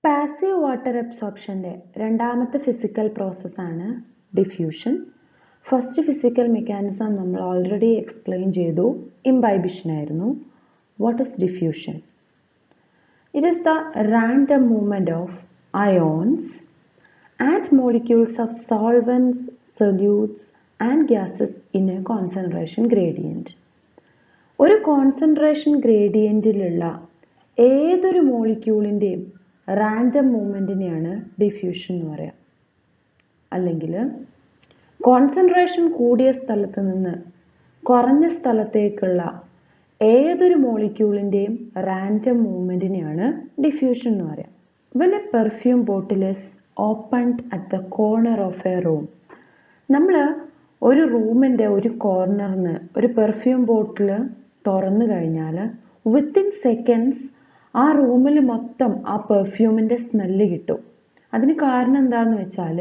Passive water അബ്സോർപ്ഷൻ്റെ രണ്ടാമത്തെ physical പ്രോസസ്സാണ് diffusion. First physical mechanism നമ്മൾ ഓൾറെഡി എക്സ്പ്ലെയിൻ ചെയ്തു, ഇംബൈബിഷൻ ആയിരുന്നു. What is diffusion? It is the random movement of ions and molecules of solvents, solutes and gases in A concentration gradient. ഒരു concentration ഗ്രേഡിയൻറ്റിലുള്ള ഏതൊരു മോളിക്യൂളിൻ്റെയും random മൂവ്മെൻറ്റിനെയാണ് diffusion എന്ന് പറയാം. അല്ലെങ്കിൽ concentration കൂടിയ സ്ഥലത്ത് നിന്ന് കുറഞ്ഞ സ്ഥലത്തേക്കുള്ള ഏതൊരു മോളിക്യൂളിൻ്റെയും റാൻഡം മൂവ്മെൻറ്റിനെയാണ് ഡിഫ്യൂഷൻ എന്ന് പറയാം. When A perfume bottle is opened at the corner of A room, നമ്മൾ ഒരു റൂമിൻ്റെ ഒരു കോർണറിന് ഒരു പെർഫ്യൂം ബോട്ടിൽ തുറന്നു കഴിഞ്ഞാൽ വിത്തിൻ സെക്കൻഡ്സ് ആ റൂമിൽ മൊത്തം ആ പെർഫ്യൂമിൻ്റെ സ്മെല്ല് കിട്ടും. അതിന് കാരണം എന്താണെന്ന് വെച്ചാൽ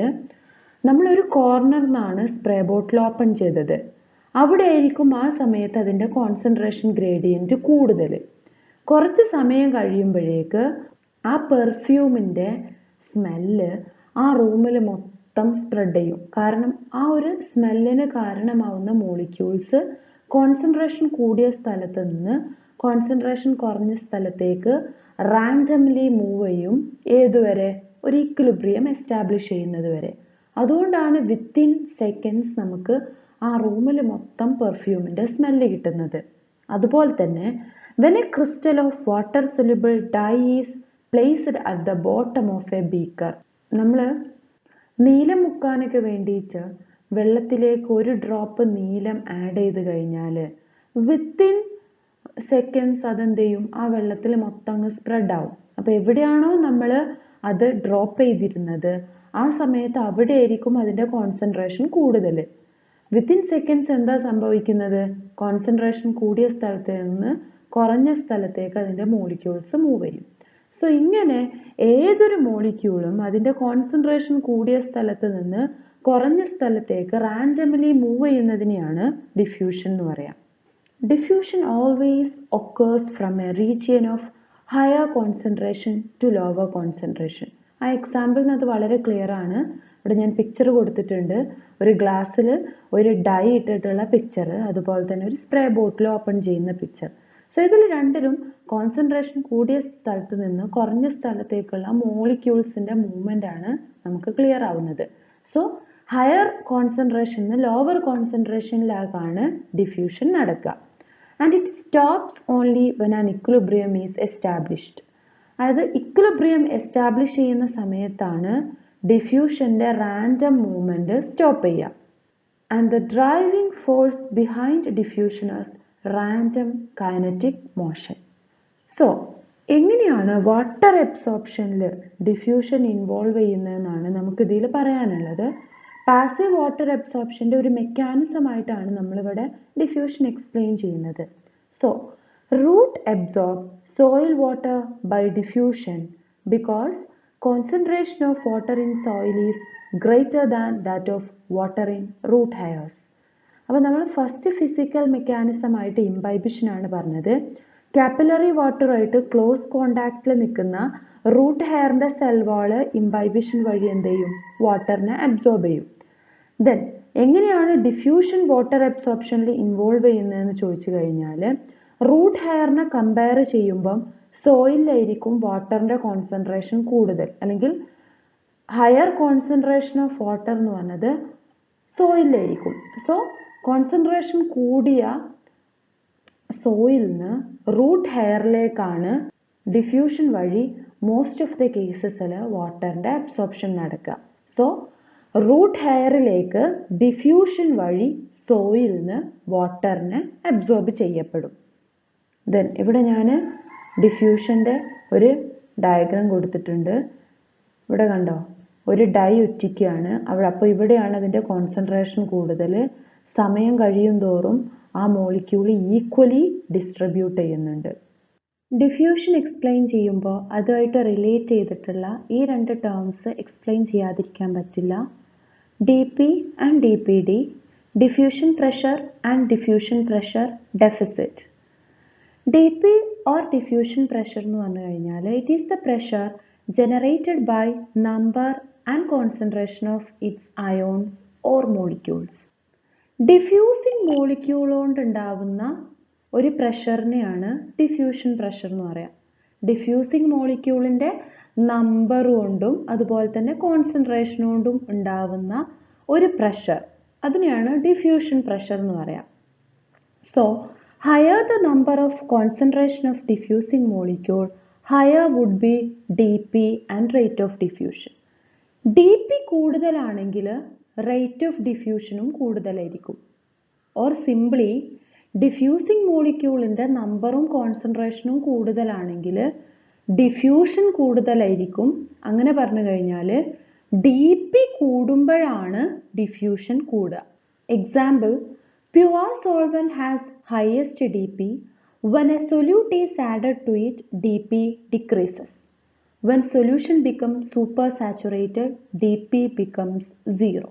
നമ്മളൊരു കോർണറിൽ നിന്നാണ് സ്പ്രേ ബോട്ടിൽ ഓപ്പൺ ചെയ്തത്. അവിടെ ആയിരിക്കും ആ സമയത്ത് അതിൻ്റെ കോൺസെൻട്രേഷൻ ഗ്രേഡിയൻറ്റ് കൂടുതൽ. കുറച്ച് സമയം കഴിയുമ്പോഴേക്ക് ആ പെർഫ്യൂമിൻ്റെ സ്മെല്ല് ആ റൂമിൽ മൊത്തം സ്പ്രെഡ് ചെയ്യും. കാരണം ആ ഒരു സ്മെല്ലിന് കാരണമാവുന്ന മോളിക്യൂൾസ് കോൺസെൻട്രേഷൻ കൂടിയ സ്ഥലത്ത് നിന്ന് കോൺസെൻട്രേഷൻ കുറഞ്ഞ സ്ഥലത്തേക്ക് റാൻഡംലി മൂവ് ചെയ്യും. ഏതുവരെ? ഒരു ഇക്വിലിബ്രിയം എസ്റ്റാബ്ലിഷ് ചെയ്യുന്നത് വരെ. അതുകൊണ്ടാണ് വിത്തിൻ സെക്കൻഡ്സ് നമുക്ക് ആ റൂമിൽ മൊത്തം പെർഫ്യൂമിൻ്റെ സ്മെല്ല് കിട്ടുന്നത്. അതുപോലെ തന്നെ when A crystal of water soluble dye is placed at the bottom of A beaker, നമ്മൾ നീലം മുക്കാനൊക്കെ വേണ്ടിയിട്ട് വെള്ളത്തിലേക്ക് ഒരു ഡ്രോപ്പ് നീലം ആഡ് ചെയ്ത് കഴിഞ്ഞാൽ വിത്തിൻ സെക്കൻഡ്സ് അതെന്ത് ചെയ്യും? ആ വെള്ളത്തിൽ മൊത്തം അങ്ങ് സ്പ്രെഡ് ആവും. അപ്പോൾ എവിടെയാണോ നമ്മൾ അത് ഡ്രോപ്പ് ചെയ്തിരുന്നത് ആ സമയത്ത് അവിടെ ആയിരിക്കും അതിൻ്റെ കോൺസെൻട്രേഷൻ കൂടുതൽ. വിത്തിൻ സെക്കൻഡ്സ് എന്താ സംഭവിക്കുന്നത്? കോൺസെൻട്രേഷൻ കൂടിയ സ്ഥലത്ത് നിന്ന് കുറഞ്ഞ സ്ഥലത്തേക്ക് അതിൻ്റെ മോളിക്യൂൾസ് മൂവ് ചെയ്യും. സോ ഇങ്ങനെ ഏതൊരു മോളിക്യൂളും അതിൻ്റെ കോൺസെൻട്രേഷൻ കൂടിയ സ്ഥലത്ത് നിന്ന് കുറഞ്ഞ സ്ഥലത്തേക്ക് റാൻഡംലി മൂവ് ചെയ്യുന്നതിനെയാണ് ഡിഫ്യൂഷൻ എന്ന് പറയാം. Diffusion always occurs from a region of higher concentration to lower concentration. ആ എക്സാമ്പിളിന് അത് വളരെ ക്ലിയർ ആണ്. ഇവിടെ ഞാൻ പിക്ചർ കൊടുത്തിട്ടുണ്ട്. ഒരു ഗ്ലാസ്സിൽ ഒരു ഡൈ ഇട്ടിട്ടുള്ള പിക്ചർ, അതുപോലെ തന്നെ ഒരു സ്പ്രേ ബോട്ടിൽ ഓപ്പൺ ചെയ്യുന്ന പിക്ചർ. സോ ഇതിൽ രണ്ടിലും കോൺസെൻട്രേഷൻ കൂടിയ സ്ഥലത്ത് നിന്ന് കുറഞ്ഞ സ്ഥലത്തേക്കുള്ള മോളിക്യൂൾസിൻ്റെ മൂവ്മെൻ്റ് ആണ് നമുക്ക് ക്ലിയർ ആവുന്നത്. സോ ഹയർ കോൺസെൻട്രേഷനിൽ ലോവർ കോൺസെൻട്രേഷനിലേക്കാണ് ഡിഫ്യൂഷൻ നടക്കുക. And it stops only when an equilibrium is established. അതായത് ഇക്വിലിബ്രിയം എസ്റ്റാബ്ലിഷ് ചെയ്യുന്ന സമയത്താണ് ഡിഫ്യൂഷൻ്റെ റാൻഡം മൂവ്മെൻറ്റ് സ്റ്റോപ്പ് ചെയ്യുക. And the driving force behind diffusion is random kinetic motion. So എങ്ങനെയാണ് വാട്ടർ അബ്സോർപ്ഷനിൽ diffusion involve ചെയ്യുന്നതെന്നാണ് നമുക്കിതിൽ പറയാനുള്ളത്. പാസീവ് വാട്ടർ അബ്സോർപ്ഷൻ്റെ ഒരു മെക്കാനിസം ആയിട്ടാണ് നമ്മളിവിടെ ഡിഫ്യൂഷൻ എക്സ്പ്ലെയിൻ ചെയ്യുന്നത്. So root absorb soil water by diffusion because concentration of water in soil is greater than that of water in root hairs. അപ്പോൾ നമ്മൾ ഫസ്റ്റ് ഫിസിക്കൽ മെക്കാനിസം ആയിട്ട് ഇംബൈബിഷൻ ആണ് പറഞ്ഞത്. കാപ്പിലറി വാട്ടറുമായിട്ട് ക്ലോസ് കോണ്ടാക്റ്റിൽ നിൽക്കുന്ന റൂട്ട് ഹെയറിൻ്റെ സെൽ വാള് ഇംബൈബിഷൻ വഴി എന്ത് ചെയ്യും? വാട്ടറിനെ അബ്സോർബ് ചെയ്യും. ദെൻ എങ്ങനെയാണ് ഡിഫ്യൂഷൻ വാട്ടർ അബ്സോർപ്ഷനിൽ ഇൻവോൾവ് ചെയ്യുന്നതെന്ന് ചോദിച്ചു കഴിഞ്ഞാൽ റൂട്ട് ഹെയറിനെ കമ്പയർ ചെയ്യുമ്പം സോയിലായിരിക്കും വാട്ടറിൻ്റെ കോൺസെൻട്രേഷൻ കൂടുതൽ, അല്ലെങ്കിൽ ഹയർ കോൺസെൻട്രേഷൻ ഓഫ് വാട്ടർ എന്ന് പറഞ്ഞത് സോയിലായിരിക്കും. സോ കോൺസെൻട്രേഷൻ കൂടിയ സോയിലിന് റൂട്ട് ഹെയറിലേക്കാണ് ഡിഫ്യൂഷൻ വഴി മോസ്റ്റ് ഓഫ് ദ കേസസിൽ വാട്ടറിൻ്റെ അബ്സോർപ്ഷൻ നടക്കുക. സോ റൂട്ട് ഹെയറിലേക്ക് ഡിഫ്യൂഷൻ വഴി സോയിലിന് വാട്ടറിനെ അബ്സോർബ് ചെയ്യപ്പെടും. ദെൻ ഇവിടെ ഞാൻ ഡിഫ്യൂഷൻ്റെ ഒരു ഡയഗ്രാം കൊടുത്തിട്ടുണ്ട്. ഇവിടെ കണ്ടോ, ഒരു ഡൈ ഒറ്റിക്കുകയാണ് അവിടെ. അപ്പോൾ ഇവിടെയാണ് അതിൻ്റെ കോൺസെൻട്രേഷൻ കൂടുതൽ. സമയം കഴിയും തോറും ആ മോളിക്യൂൾ ഈക്വലി ഡിസ്ട്രിബ്യൂട്ട് ചെയ്യുന്നുണ്ട്. ഡിഫ്യൂഷൻ എക്സ്പ്ലെയിൻ ചെയ്യുമ്പോൾ അതുമായിട്ട് റിലേറ്റ് ചെയ്തിട്ടുള്ള ഈ രണ്ട് ടേംസ് എക്സ്പ്ലെയിൻ ചെയ്യാതിരിക്കാൻ പറ്റില്ല. D P and D P D, diffusion pressure and diffusion pressure deficit. D P or diffusion pressure എന്ന് പറഞ്ഞു കഴിഞ്ഞാൽ it is the pressure generated by number and concentration of its ions or molecules. Diffusing molecule കൊണ്ടുണ്ടാവുന്ന ഒരു പ്രഷറിനെയാണ് diffusion pressure എന്ന് പറയാം. Diffusing മോളിക്യൂളിൻ്റെ number കൊണ്ടും അതുപോലെ തന്നെ കോൺസെൻട്രേഷൻ കൊണ്ടും ഉണ്ടാവുന്ന ഒരു പ്രഷർ, അതിനെയാണ് ഡിഫ്യൂഷൻ പ്രഷർ എന്ന് പറയാം. So higher the number of concentration of diffusing molecule, higher would be dp and rate of diffusion. dp കൂടുതലാണെങ്കിൽ rate of diffusionഉം കൂടുതലായിരിക്കും. or simply diffusing moleculeന്റെ നമ്പറും കോൺസെൻട്രേഷനും കൂടുതലാണെങ്കിൽ ഡിഫ്യൂഷൻ കൂടുതലായിരിക്കും. അങ്ങനെ പറഞ്ഞു കഴിഞ്ഞാൽ dp കൂടുമ്പോഴാണ് ഡിഫ്യൂഷൻ കൂടുക. Example, pure solvent has highest dp. When a solute is added to it, dp decreases. When solution becomes supersaturated, dp becomes 0.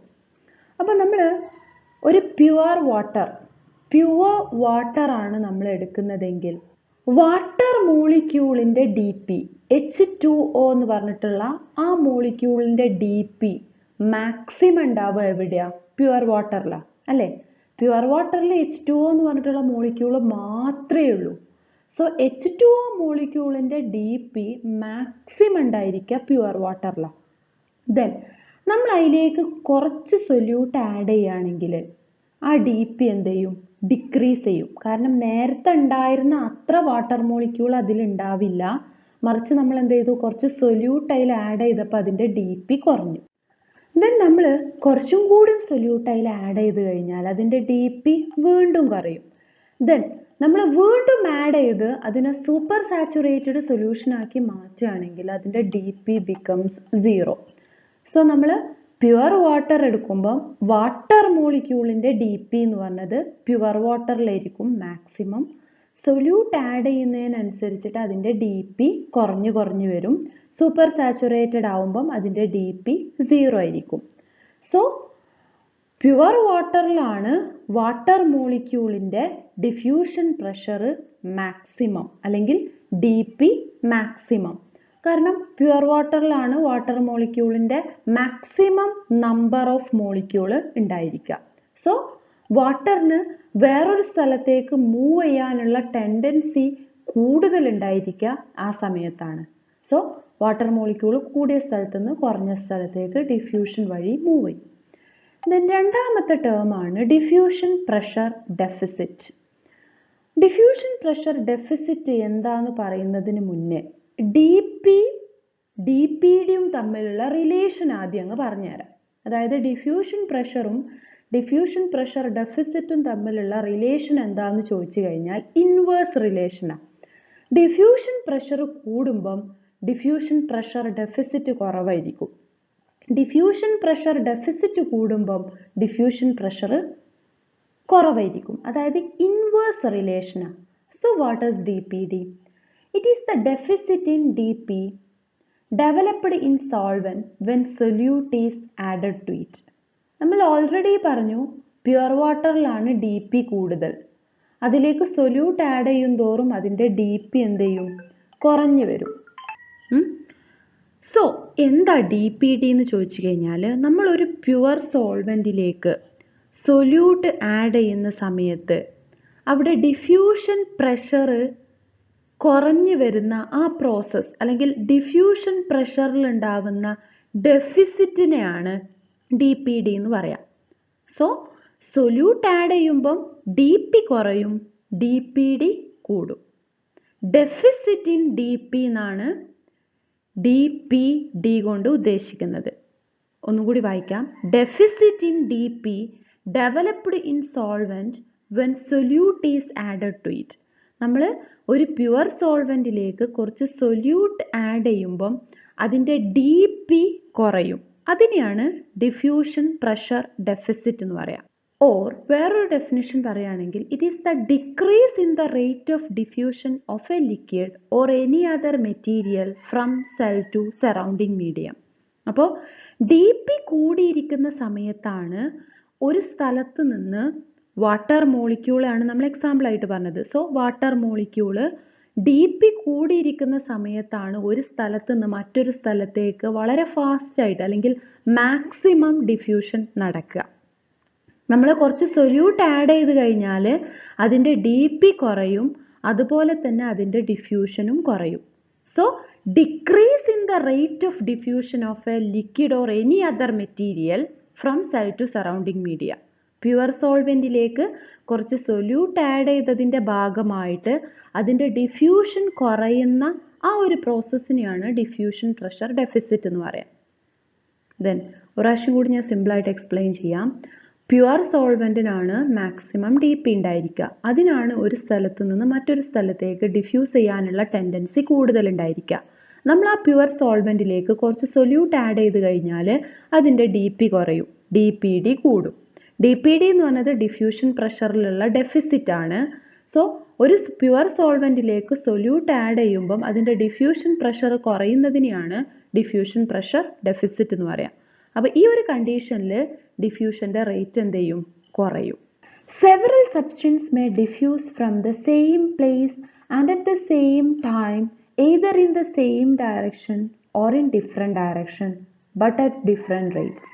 അപ്പോൾ നമ്മൾ ഒരു പ്യുവർ വാട്ടർ ആണ് നമ്മൾ എടുക്കുന്നതെങ്കിൽ വാട്ടർ മോളിക്യൂളിൻ്റെ ഡി പി H2O എന്ന് പറഞ്ഞിട്ടുള്ള ആ മോളിക്യൂളിൻ്റെ ഡി പി മാക്സിമം ഉണ്ടാവുക എവിടെയാ? പ്യുവർ വാട്ടറിലാണ് അല്ലേ? പ്യുവർ വാട്ടറിൽ H2O എന്ന് പറഞ്ഞിട്ടുള്ള മോളിക്യൂൾ മാത്രമേ ഉള്ളൂ. സോ H2O മോളിക്യൂളിൻ്റെ ഡി പി മാക്സിമം ഉണ്ടായിരിക്കുക പ്യുവർ വാട്ടറിലാണ്. ദെൻ നമ്മൾ അതിലേക്ക് കുറച്ച് സൊല്യൂട്ട് ആഡ് ചെയ്യുകയാണെങ്കിൽ ആ ഡി പി എന്ത് ചെയ്യും? ഡിക്രീസ് ചെയ്യും. കാരണം നേരത്തെ ഉണ്ടായിരുന്ന അത്ര വാട്ടർ മോളിക്യൂൾ അതിലുണ്ടാവില്ല. മറിച്ച് നമ്മൾ എന്ത് ചെയ്തു? കുറച്ച് സൊല്യൂട്ട് അതിൽ ആഡ് ചെയ്തപ്പോൾ അതിൻ്റെ ഡി പി കുറഞ്ഞു. ദെൻ നമ്മൾ കുറച്ചും കൂടി സൊല്യൂട്ട് അതിൽ ആഡ് ചെയ്ത് കഴിഞ്ഞാൽ അതിൻ്റെ ഡി പി വീണ്ടും കുറയും. ദെൻ നമ്മൾ വീണ്ടും ആഡ് ചെയ്ത് അതിനെ സൂപ്പർ സാച്ചുറേറ്റഡ് സൊല്യൂഷൻ ആക്കി മാറ്റുകയാണെങ്കിൽ അതിൻ്റെ ഡി പി ബിക്കംസ് 0. സോ നമ്മൾ പ്യുവർ വാട്ടർ എടുക്കുമ്പോൾ വാട്ടർ മോളിക്യൂളിൻ്റെ ഡി പി എന്ന് പറഞ്ഞത് പ്യുവർ വാട്ടറിലായിരിക്കും മാക്സിമം. സൊല്യൂട്ട് ആഡ് ചെയ്യുന്നതിനനുസരിച്ചിട്ട് അതിൻ്റെ ഡി പി കുറഞ്ഞു വരും. സൂപ്പർ സാച്ചുറേറ്റഡ് ആവുമ്പം അതിൻ്റെ ഡി പി 0 ആയിരിക്കും. സോ പ്യുവർ വാട്ടറിലാണ് വാട്ടർ മോളിക്യൂളിൻ്റെ ഡിഫ്യൂഷൻ പ്രഷർ മാക്സിമം അല്ലെങ്കിൽ ഡി പി മാക്സിമം. കാരണം പ്യുവർ വാട്ടറിലാണ് വാട്ടർ മോളിക്യൂളിൻ്റെ മാക്സിമം നമ്പർ ഓഫ് മോളിക്യൂൾ ഉണ്ടായിരിക്കുക. സോ വാട്ടറിന് വേറൊരു സ്ഥലത്തേക്ക് മൂവ് ചെയ്യാനുള്ള ടെൻഡൻസി കൂടുതൽ ഉണ്ടായിരിക്കുക ആ സമയത്താണ്. സോ വാട്ടർ മോളിക്യൂൾ കൂടിയ സ്ഥലത്ത് നിന്ന് കുറഞ്ഞ സ്ഥലത്തേക്ക് ഡിഫ്യൂഷൻ വഴി മൂവ് ചെയ്യും. ദെൻ രണ്ടാമത്തെ ടേമാണ് diffusion pressure deficit. Diffusion pressure deficit എന്താന്ന് പറയുന്നതിന് മുന്നേ ഡി പി ഡിയും തമ്മിലുള്ള റിലേഷൻ ആദ്യം അങ്ങ് പറഞ്ഞുതരാം. അതായത് ഡിഫ്യൂഷൻ പ്രഷറും ഡിഫ്യൂഷൻ പ്രഷർ ഡെഫിസിറ്റും തമ്മിലുള്ള റിലേഷൻ എന്താണെന്ന് ചോദിച്ചു കഴിഞ്ഞാൽ ഇൻവേഴ്സ് റിലേഷനാണ്. ഡിഫ്യൂഷൻ പ്രഷർ കൂടുമ്പം ഡിഫ്യൂഷൻ പ്രഷർ ഡെഫിസിറ്റ് കുറവായിരിക്കും. ഡിഫ്യൂഷൻ പ്രഷർ ഡെഫിസിറ്റ് കൂടുമ്പം ഡിഫ്യൂഷൻ പ്രഷർ കുറവായിരിക്കും. അതായത് ഇൻവേഴ്സ് റിലേഷനാണ്. So what is D P D? It is the deficit in dp developed in solvent when solute is added to it. നമ്മൾ already പറഞ്ഞു pure വാട്ടറിലാണ് D P കൂടുതൽ. അതിലേക്ക് solute add ചെയ്യും തോറും അതിൻ്റെ ഡി പി എന്ത് ചെയ്യും? കുറഞ്ഞു വരും. സോ എന്താ ഡി പി ഡി എന്ന് ചോദിച്ചു കഴിഞ്ഞാൽ നമ്മളൊരു പ്യുവർ സോൾവെൻറ്റിലേക്ക് സൊല്യൂട്ട് ആഡ് ചെയ്യുന്ന സമയത്ത് അവിടെ ഡിഫ്യൂഷൻ പ്രഷർ കുറഞ്ഞു വരുന്ന ആ പ്രോസസ്സ് അല്ലെങ്കിൽ ഡിഫ്യൂഷൻ പ്രഷറിൽ ഉണ്ടാവുന്ന ഡെഫിസിറ്റിനെയാണ് ഡി പി ഡി എന്ന് പറയാം. സോ സൊല്യൂട്ട് ആഡ് ചെയ്യുമ്പം ഡി പി കുറയും, ഡി പി ഡി കൂടും. ഡെഫിസിറ്റ് ഇൻ ഡി പി എന്നാണ് ഡി പി ഡി കൊണ്ട് ഉദ്ദേശിക്കുന്നത്. ഒന്നുകൂടി വായിക്കാം. Deficit in D P developed in solvent when solute is added to it. നമ്മൾ ഒരു പ്യുവർ സോൾവെൻറ്റിലേക്ക് കുറച്ച് സൊല്യൂട്ട് ആഡ് ചെയ്യുമ്പം അതിൻ്റെ ഡി പി കുറയും. അതിനെയാണ് ഡിഫ്യൂഷൻ പ്രഷർ ഡെഫിസിറ്റ് എന്ന് പറയാം. ഓർ വേറൊരു ഡെഫിനിഷൻ പറയുകയാണെങ്കിൽ it is the decrease in the rate of diffusion of a liquid or any other material from cell to surrounding medium. അപ്പോൾ ഡി പി കൂടിയിരിക്കുന്ന സമയത്താണ് ഒരു സ്ഥലത്ത് നിന്ന് വാട്ടർ മോളിക്യൂളാണ് നമ്മൾ എക്സാമ്പിൾ ആയിട്ട് പറഞ്ഞത്. സോ വാട്ടർ മോളിക്യൂള് dp കൂടിയിരിക്കുന്ന സമയത്താണ് ഒരു സ്ഥലത്ത് നിന്ന് മറ്റൊരു സ്ഥലത്തേക്ക് വളരെ ഫാസ്റ്റ് ആയിട്ട് അല്ലെങ്കിൽ മാക്സിമം ഡിഫ്യൂഷൻ നടക്കുക. നമ്മൾ കുറച്ച് സൊല്യൂട്ട് ആഡ് ചെയ്ത് കഴിഞ്ഞാൽ അതിൻ്റെ dp കുറയും, അതുപോലെ തന്നെ അതിൻ്റെ ഡിഫ്യൂഷനും കുറയും. So decrease in the rate of diffusion of a liquid or any other material from cell to surrounding media. Pure സോൾവെൻറ്റിലേക്ക് കുറച്ച് സൊല്യൂട്ട് ആഡ് ചെയ്തതിൻ്റെ ഭാഗമായിട്ട് അതിൻ്റെ ഡിഫ്യൂഷൻ കുറയുന്ന ആ ഒരു പ്രോസസ്സിനെയാണ് ഡിഫ്യൂഷൻ പ്രഷർ ഡെഫിസിറ്റ് എന്ന് പറയാം. ദെൻ ഒരു പ്രാവശ്യം കൂടി ഞാൻ സിമ്പിളായിട്ട് എക്സ്പ്ലെയിൻ ചെയ്യാം. പ്യുവർ സോൾവെൻറ്റിനാണ് മാക്സിമം dp ഉണ്ടായിരിക്കുക. അതിനാണ് ഒരു സ്ഥലത്ത് നിന്ന് മറ്റൊരു സ്ഥലത്തേക്ക് ഡിഫ്യൂസ് ചെയ്യാനുള്ള ടെൻഡൻസി കൂടുതലുണ്ടായിരിക്കുക. നമ്മൾ ആ പ്യുവർ സോൾവെൻറ്റിലേക്ക് കുറച്ച് സൊല്യൂട്ട് ആഡ് ചെയ്ത് കഴിഞ്ഞാൽ അതിൻ്റെ dp കുറയും, dpd കൂടും. dpd എന്ന് പറയുന്നത് ഡിഫ്യൂഷൻ പ്രഷറിലുള്ള ഡെഫിസിറ്റ് ആണ്. സോ ഒരു പ്യുവർ സോൾവെൻറ്റിലേക്ക് സൊല്യൂട്ട് ആഡ് ചെയ്യുമ്പം അതിൻ്റെ ഡിഫ്യൂഷൻ പ്രഷർ കുറയുന്നതിനെയാണ് ഡിഫ്യൂഷൻ പ്രഷർ ഡെഫിസിറ്റ് എന്ന് പറയാം. അപ്പോൾ ഈ ഒരു കണ്ടീഷനിൽ ഡിഫ്യൂഷൻ്റെ റേറ്റ് എന്ത് ചെയ്യും? കുറയും. Several substances may diffuse from the same place and at the same time, either in the same direction or in different direction, but at different rates.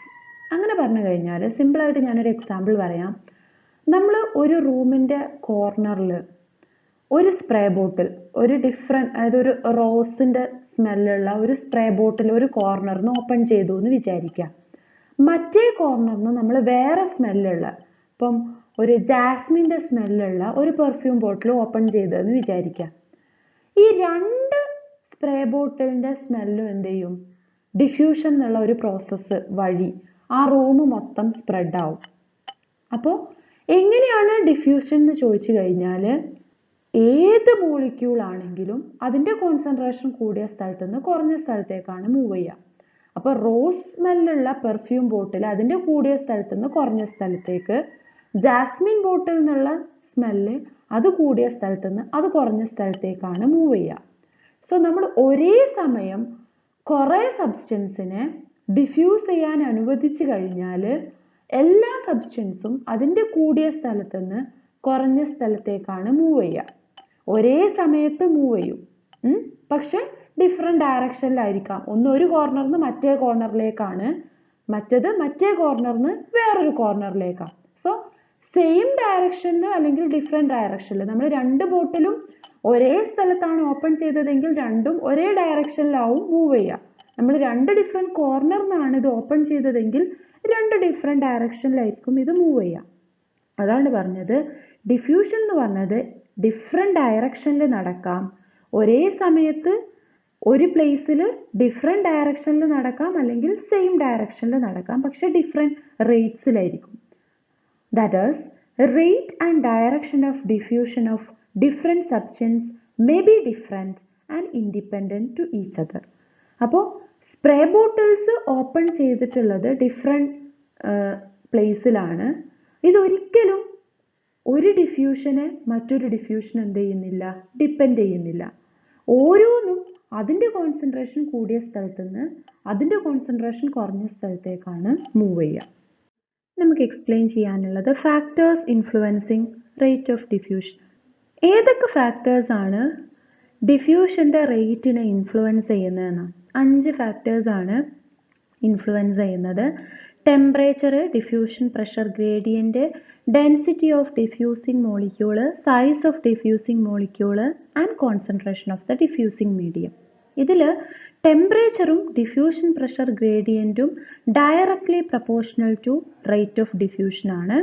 അങ്ങനെ പറഞ്ഞു കഴിഞ്ഞാൽ സിമ്പിളായിട്ട് ഞാനൊരു എക്സാമ്പിൾ പറയാം. നമ്മൾ ഒരു റൂമിൻ്റെ കോർണറിൽ ഒരു സ്പ്രേ ബോട്ടിൽ, ഒരു ഡിഫറെൻറ്റ്, അതായത് ഒരു റോസിൻ്റെ സ്മെല്ലുള്ള ഒരു സ്പ്രേ ബോട്ടിൽ ഒരു കോർണറിൽ നിന്ന് ഓപ്പൺ ചെയ്തു എന്ന് വിചാരിക്കാം. മറ്റേ കോർണറിൽ നിന്ന് നമ്മൾ വേറെ സ്മെല്ലുള്ള, ഇപ്പം ഒരു ജാസ്മിൻ്റെ സ്മെല്ലുള്ള ഒരു പെർഫ്യൂം ബോട്ടിൽ ഓപ്പൺ ചെയ്തതെന്ന് വിചാരിക്കാം. ഈ രണ്ട് സ്പ്രേ ബോട്ടിലിൻ്റെ സ്മെല്ലും എന്ത് ചെയ്യും? ഡിഫ്യൂഷൻ എന്നുള്ള ഒരു പ്രോസസ്സ് വഴി ആ റൂം മൊത്തം സ്പ്രെഡ് ആവും. അപ്പോൾ എങ്ങനെയാണ് ഡിഫ്യൂഷൻ എന്ന് ചോദിച്ചു കഴിഞ്ഞാൽ ഏത് മോളിക്യൂൾ ആണെങ്കിലും അതിൻ്റെ കോൺസെൻട്രേഷൻ കൂടിയ സ്ഥലത്ത് നിന്ന് കുറഞ്ഞ സ്ഥലത്തേക്കാണ് മൂവ് ചെയ്യുക. അപ്പോൾ റോസ് സ്മെല്ലുള്ള പെർഫ്യൂം ബോട്ടിൽ അതിൻ്റെ കൂടിയ സ്ഥലത്ത് നിന്ന് കുറഞ്ഞ സ്ഥലത്തേക്ക്, ജാസ്മിൻ ബോട്ടിൽ നിന്നുള്ള സ്മെല്ല് അത് കൂടിയ സ്ഥലത്ത് നിന്ന് അത് കുറഞ്ഞ സ്ഥലത്തേക്കാണ് മൂവ് ചെയ്യുക. സോ നമ്മൾ ഒരേ സമയം കുറേ സബ്സ്റ്റൻസിനെ ഡിഫ്യൂസ് ചെയ്യാൻ അനുവദിച്ചു കഴിഞ്ഞാൽ എല്ലാ സബ്സ്റ്റൻസും അതിൻ്റെ കൂടിയ സ്ഥലത്ത് നിന്ന് കുറഞ്ഞ സ്ഥലത്തേക്കാണ് മൂവ് ചെയ്യുക. ഒരേ സമയത്ത് മൂവ് ചെയ്യും, പക്ഷെ ഡിഫറെൻറ്റ് ഡയറക്ഷനിലായിരിക്കാം. ഒന്ന് ഒരു കോർണറിൽ നിന്ന് മറ്റേ കോർണറിലേക്കാണ്, മറ്റേത് മറ്റേ കോർണറിൽ നിന്ന് വേറൊരു കോർണറിലേക്കാണ്. സോ സെയിം ഡയറക്ഷനിൽ അല്ലെങ്കിൽ ഡിഫറെൻറ്റ് ഡയറക്ഷനിൽ നമ്മൾ രണ്ട് ബോട്ടിലും ഒരേ സ്ഥലത്താണ് ഓപ്പൺ ചെയ്തതെങ്കിൽ രണ്ടും ഒരേ ഡയറക്ഷനിലാവും മൂവ് ചെയ്യുക. നമ്മൾ രണ്ട് ഡിഫറെൻറ്റ് കോർണറിൽ നിന്നാണ് ഇത് ഓപ്പൺ ചെയ്തതെങ്കിൽ രണ്ട് ഡിഫറെൻറ്റ് ഡയറക്ഷനിലായിരിക്കും ഇത് മൂവ് ചെയ്യുക. അതാണ് പറഞ്ഞത് ഡിഫ്യൂഷൻ എന്ന് പറഞ്ഞത് ഡിഫറെൻറ്റ് ഡയറക്ഷനിൽ നടക്കാം, ഒരേ സമയത്ത് ഒരു പ്ലേസിൽ ഡിഫറെൻറ്റ് ഡയറക്ഷനിൽ നടക്കാം, അല്ലെങ്കിൽ സെയിം ഡയറക്ഷനിൽ നടക്കാം, പക്ഷെ different റേറ്റ്സിലായിരിക്കും. That is, rate and direction of diffusion of different substance may be different and independent to each other. അപ്പോൾ സ്പ്രേ ബോട്ടിൽസ് ഓപ്പൺ ചെയ്തിട്ടുള്ളത് ഡിഫറെൻറ്റ് പ്ലേസിലാണ്. ഇതൊരിക്കലും ഒരു ഡിഫ്യൂഷനെ മറ്റൊരു ഡിഫ്യൂഷൻ എന്ത് ചെയ്യുന്നില്ല, ഡിപ്പെൻഡ് ചെയ്യുന്നില്ല. ഓരോന്നും അതിൻ്റെ കോൺസെൻട്രേഷൻ കൂടിയ സ്ഥലത്ത് നിന്ന് അതിൻ്റെ കോൺസെൻട്രേഷൻ കുറഞ്ഞ സ്ഥലത്തേക്കാണ് മൂവ് ചെയ്യുക. നമുക്ക് എക്സ്പ്ലെയിൻ ചെയ്യാനുള്ളത് factors influencing rate of diffusion. ഏതൊക്കെ ഫാക്ടേഴ്സാണ് ഡിഫ്യൂഷൻ്റെ റേറ്റിനെ ഇൻഫ്ലുവൻസ് ചെയ്യുന്നതെന്ന്? 5 ഫാക്ടേഴ്സാണ് ഇൻഫ്ലുവൻസ് ചെയ്യുന്നത്. Temperature, diffusion pressure gradient, density of diffusing molecule, size of diffusing molecule and concentration of the diffusing medium. ഇതിൽ ടെമ്പറേച്ചറും ഡിഫ്യൂഷൻ പ്രഷർ ഗ്രേഡിയൻറ്റും directly proportional to rate of diffusion ആണ്.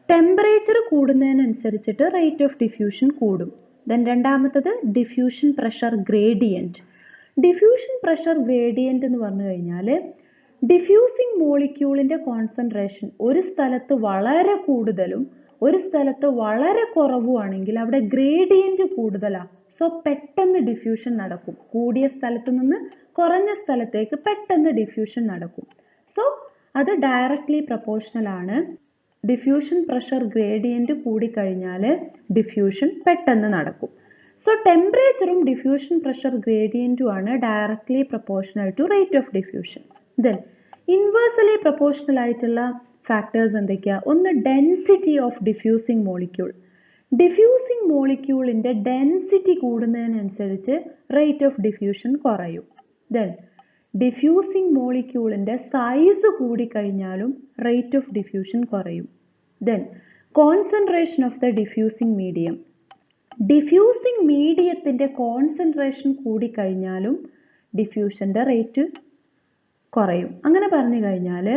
ടെമ്പറേച്ചർ കൂടുന്നതിനനുസരിച്ചിട്ട് റേറ്റ് ഓഫ് ഡിഫ്യൂഷൻ കൂടും. Then രണ്ടാമത്തത് diffusion pressure gradient. Diffusion pressure gradient എന്ന് പറഞ്ഞു കഴിഞ്ഞാൽ ഡിഫ്യൂസിങ് മോളിക്യൂളിൻ്റെ കോൺസെൻട്രേഷൻ ഒരു സ്ഥലത്ത് വളരെ കൂടുതലും ഒരു സ്ഥലത്ത് വളരെ കുറവുമാണെങ്കിൽ അവിടെ ഗ്രേഡിയൻറ്റ് കൂടുതലാണ്. സോ പെട്ടെന്ന് ഡിഫ്യൂഷൻ നടക്കും. കൂടിയ സ്ഥലത്ത് നിന്ന് കുറഞ്ഞ സ്ഥലത്തേക്ക് പെട്ടെന്ന് ഡിഫ്യൂഷൻ നടക്കും. സോ അത് ഡയറക്ട്ലി പ്രപ്പോർഷണൽ ആണ്. ഡിഫ്യൂഷൻ പ്രഷർ ഗ്രേഡിയൻറ്റ് കൂടിക്കഴിഞ്ഞാൽ ഡിഫ്യൂഷൻ പെട്ടെന്ന് നടക്കും. സോ ടെമ്പറേച്ചറും ഡിഫ്യൂഷൻ പ്രഷർ ഗ്രേഡിയൻറ്റും ആണ് directly proportional to rate of diffusion. Then inversely proportional ആയിട്ടുള്ള ഫാക്ടേഴ്സ് എന്തൊക്കെയാണ്? ഒന്ന് density of diffusing molecule. Diffusing മോളിക്യൂളിൻ്റെ ഡെൻസിറ്റി കൂടുന്നതിനനുസരിച്ച് റേറ്റ് ഓഫ് ഡിഫ്യൂഷൻ കുറയും. ദെൻ ഡിഫ്യൂസിങ് മോളിക്യൂളിൻ്റെ സൈസ് കൂടിക്കഴിഞ്ഞാലും റേറ്റ് ഓഫ് ഡിഫ്യൂഷൻ കുറയും. Then concentration of the diffusing medium. Diffusing മീഡിയത്തിൻ്റെ കോൺസെൻട്രേഷൻ കൂടിക്കഴിഞ്ഞാലും ഡിഫ്യൂഷൻ്റെ റേറ്റ് കുറയും. അങ്ങനെ പറഞ്ഞു കഴിഞ്ഞാൽ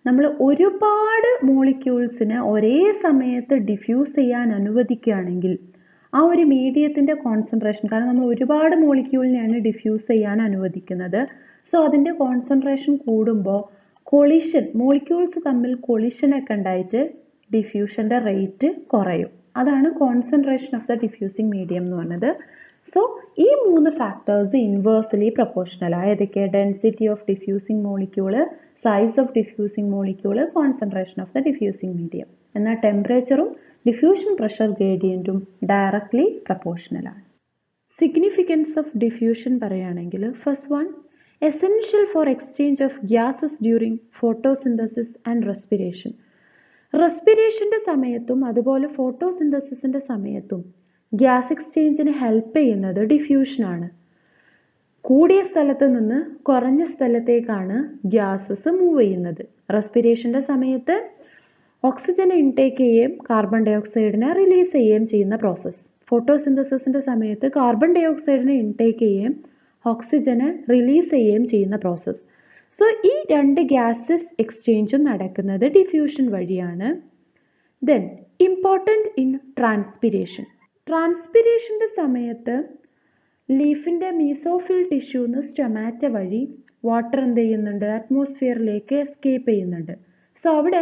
നമ്മൾ ഒരുപാട് മോളിക്യൂൾസിനെ ഒരേ സമയത്ത് ഡിഫ്യൂസ് ചെയ്യാൻ അനുവദിക്കുകയാണെങ്കിൽ ആ ഒരു മീഡിയത്തിൻ്റെ കോൺസെൻട്രേഷൻ, കാരണം നമ്മൾ ഒരുപാട് മോളിക്യൂളിനെയാണ് ഡിഫ്യൂസ് ചെയ്യാൻ അനുവദിക്കുന്നത്, സോ അതിൻ്റെ കോൺസെൻട്രേഷൻ കൂടുമ്പോൾ കൊളിഷൻ, മോളിക്യൂൾസ് തമ്മിൽ കൊളിഷനൊക്കെ ഉണ്ടായിട്ട് ഡിഫ്യൂഷൻ്റെ റേറ്റ് കുറയും. അതാണ് concentration of the diffusing medium എന്ന് പറയുന്നത്. സോ ഈ 3 ഫാക്ടേഴ്സ് ഇൻവേഴ്സ്ലി പ്രൊപ്പോർഷണൽ. ഏതൊക്കെ? Density of diffusing molecule, size of diffusing molecule, concentration of the diffusing medium. എന്നാൽ ടെമ്പറേച്ചറും ഡിഫ്യൂഷൻ പ്രഷർ ഗ്രേഡിയൻറ്റും ഡയറക്ട്ലി പ്രൊപ്പോർഷണൽ ആണ്. സിഗ്നിഫിക്കൻസ് ഓഫ് ഡിഫ്യൂഷൻ പറയുകയാണെങ്കിൽ, first one, essential for exchange of gases during photosynthesis and respiration. റെസ്പിറേഷൻ്റെ സമയത്തും അതുപോലെ ഫോട്ടോസിന്തസിസിൻ്റെ സമയത്തും gas എക്സ്ചേഞ്ചിന് help ചെയ്യുന്നത് ഡിഫ്യൂഷനാണ്. കൂടിയ സ്ഥലത്ത് നിന്ന് കുറഞ്ഞ സ്ഥലത്തേക്കാണ് ഗ്യാസസ് മൂവ് ചെയ്യുന്നത്. റെസ്പിറേഷൻ്റെ സമയത്ത് ഓക്സിജനെ ഇൻടേക്ക് ചെയ്യുകയും കാർബൺ ഡൈ ഓക്സൈഡിനെ റിലീസ് ചെയ്യുകയും ചെയ്യുന്ന പ്രോസസ്സ്. ഫോട്ടോസിന്തസിസിൻ്റെ സമയത്ത് കാർബൺ ഡൈ ഓക്സൈഡിനെ ഇൻടേക്ക് ചെയ്യുകയും ഓക്സിജനെ റിലീസ് ചെയ്യുകയും ചെയ്യുന്ന പ്രോസസ്സ്. സോ ഈ 2 ഗ്യാസസ് എക്സ്ചേഞ്ചും നടക്കുന്നത് ഡിഫ്യൂഷൻ വഴിയാണ്. Then important in transpiration. ട്രാൻസ്പിരേഷൻ്റെ സമയത്ത് ലീഫിൻ്റെ മീസോഫിൽ ടിഷ്യൂന്ന് സ്റ്റൊമാറ്റ വഴി വാട്ടർ എന്ത് ചെയ്യുന്നുണ്ട്? അറ്റ്മോസ്ഫിയറിലേക്ക് എസ്കേപ്പ് ചെയ്യുന്നുണ്ട്. സോ അവിടെ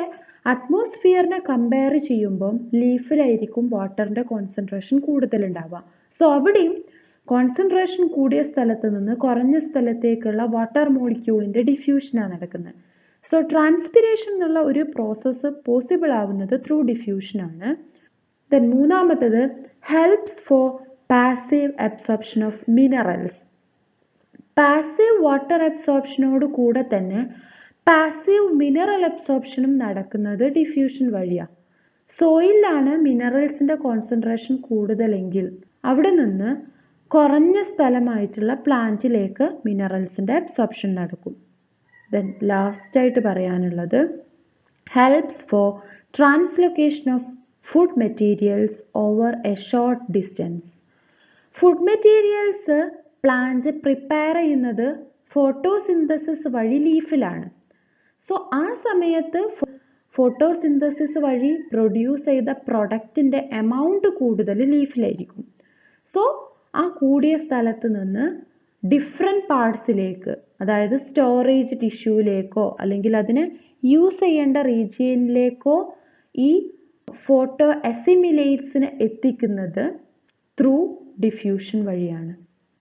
അറ്റ്മോസ്ഫിയറിനെ കമ്പയർ ചെയ്യുമ്പോൾ ലീഫിലായിരിക്കും വാട്ടറിൻ്റെ കോൺസെൻട്രേഷൻ കൂടുതലുണ്ടാവുക. സോ അവിടെയും കോൺസെൻട്രേഷൻ കൂടിയ സ്ഥലത്ത് നിന്ന് കുറഞ്ഞ സ്ഥലത്തേക്കുള്ള വാട്ടർ മോളിക്യൂളിൻ്റെ ഡിഫ്യൂഷനാണ് നടക്കുന്നത്. സോ ട്രാൻസ്പിരേഷൻ എന്നുള്ള ഒരു പ്രോസസ്സ് പോസിബിൾ ആവുന്നത് ത്രൂ ഡിഫ്യൂഷനാണ്. ദെൻ മൂന്നാമത്തത്, helps for passive absorption of minerals. Passive water അബ്സോർപ്ഷനോട് കൂടെ തന്നെ പാസീവ് മിനറൽ അബ്സോർപ്ഷനും നടക്കുന്നത് ഡിഫ്യൂഷൻ വഴിയാണ്. സോയിലാണ് മിനറൽസിൻ്റെ കോൺസെൻട്രേഷൻ കൂടുതലെങ്കിൽ അവിടെ നിന്ന് കുറഞ്ഞ സ്ഥലമായിട്ടുള്ള പ്ലാന്റിലേക്ക് മിനറൽസിൻ്റെ അബ്സോർപ്ഷൻ നടക്കും. ദെൻ ലാസ്റ്റായിട്ട് പറയാനുള്ളത്, helps for translocation of food materials over a short distance. Food materials plant prepare ചെയ്യുന്നത് ഫോട്ടോസിന്തസിസ് വഴി ലീഫിലാണ്. സോ ആ സമയത്ത് ഫോട്ടോസിന്തസിസ് വഴി പ്രൊഡ്യൂസ് ചെയ്ത പ്രൊഡക്റ്റിൻ്റെ എമൗണ്ട് കൂടുതൽ ലീഫിലായിരിക്കും. സോ ആ കൂടിയ സ്ഥലത്ത് നിന്ന് ഡിഫറെൻറ്റ് പാർട്സിലേക്ക്, അതായത് സ്റ്റോറേജ് ടിഷ്യൂലേക്കോ അല്ലെങ്കിൽ അതിന് യൂസ് ചെയ്യേണ്ട റീജിയനിലേക്കോ ഈ ഫോട്ടോ അസിമിലേറ്റ്സിനെ എത്തിക്കുന്നത് ത്രൂ ഡിഫ്യൂഷൻ വഴിയാണ്.